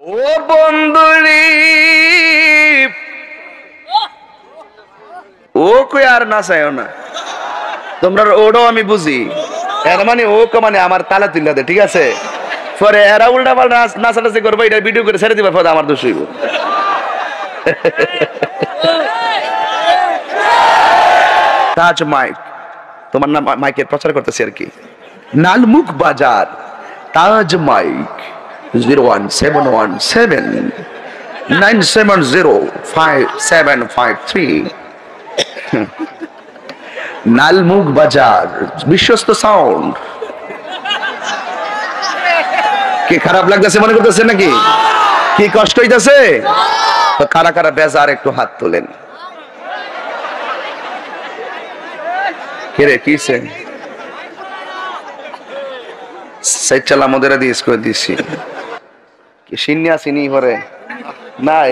ও বন্ধুরি ও কই আর নাচায়ও না তোমরা ওড়ো আমি বুঝি এর মানে ও মানে আমার তালা তুলে দে ঠিক আছে পরে এরা উল্টা পাল্টা নাচানাচি করবো এটা ভিডিও করে ছেড়ে দিবা পরে আমার দোষ হইব তাজ মাইক তোমার নাম মাইকের প্রচার করতেছি আর কি নালমুখ বাজার তাজ মাইক 0171797055753 নালমুখ বাজার বিশ্বস্ত সাউন্ড কি খারাপ লাগতেছে মনে করতেছে নাকি কি কষ্ট হইতাছে তো কারা কারা বেজার একটু হাত তোলেন কিরে কিছে সেচালা মদের দিস করে দিছি কি সিন্নি আসিনি পরে নাই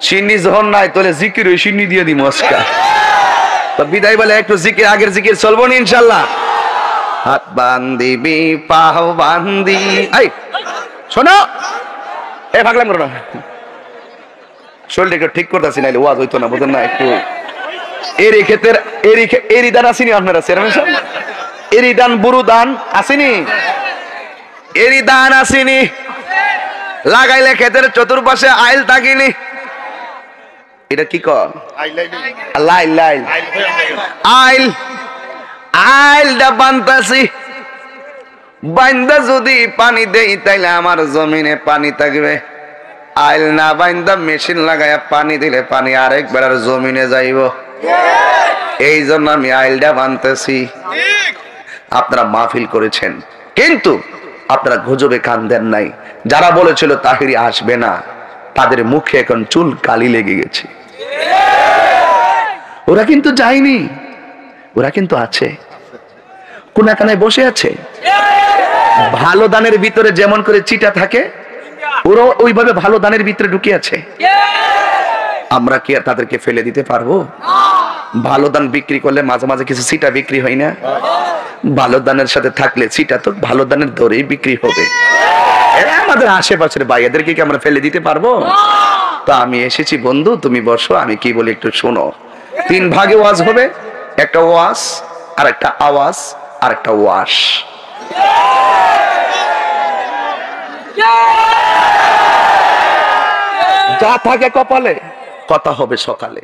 সিন্নি যখন নাই তোলে জিকির ওই সিন্নি দিয়ে দিই মস্কা তো বিদায় বলে একটু জিকির আগের জিকির চলবো না ইনশাআল্লাহ হাত বান্দিবি পাও বান্দি এই শোনো এ ভাগলাম করো না শরীরটা একটু ঠিক করতেছি নাইলে ওয়াজ হইতো না বুঝেন না একটু এরি ক্ষেতের এরি দান আসেনি আপনারা চেয়ারম্যান সাহেব এরি দান বুরু দান আসেনি এরি দান আসেনি লাগাইলে ক্ষেতের চতুর্পাশে আইল থাকিনি এটা কি কর লাইল লাইল আইল আইলটা বানতাছি বাইন্দা যদি পানি দেই তাইলে আমার জমিনে পানি থাকবে আইল না বাইন্দা মেশিন লাগায়া পানি দিলে পানি আরেকবার আর জমিনে যাইব এই জন্য আমি আইলটা বানতেছি আপনারা মাহফিল করেছেন কিন্তু আপনারা গুজবে কান দেন নাই যারা বলেছিল তাহিরি আসবে না তাদের মুখে এখন চুল কালি লেগে গেছে ওরা কিন্তু যায়নি ওরা কিন্তু আছে কোনাকানায় বসে আছে ভালো দানের ভিতরে যেমন করে চিটা থাকে ওরা ওইভাবে ভালো দানের ভিতরে ঢুকে আছে আমরা কি আর তাদেরকে ফেলে দিতে পারবো ভালো দান বিক্রি করলে মাঝে মাঝে কিছু চিটা বিক্রি হয় না ভালো দানের সাথে থাকলে চিটা তো ভালো দানের দরেই বিক্রি হবে এরা আমাদের আশেপাশের ভাইয়াদেরকে কি আমরা ফেলে দিতে পারবো তো আমি এসেছি বন্ধু তুমি বসো আমি কি বলি একটু শোনো 3 ভাগে ওয়াজ হবে একটা ওয়াজ আর একটা আওয়াজ আর একটা ওয়াশ যা থাকে কপালে কথা হবে সকালে।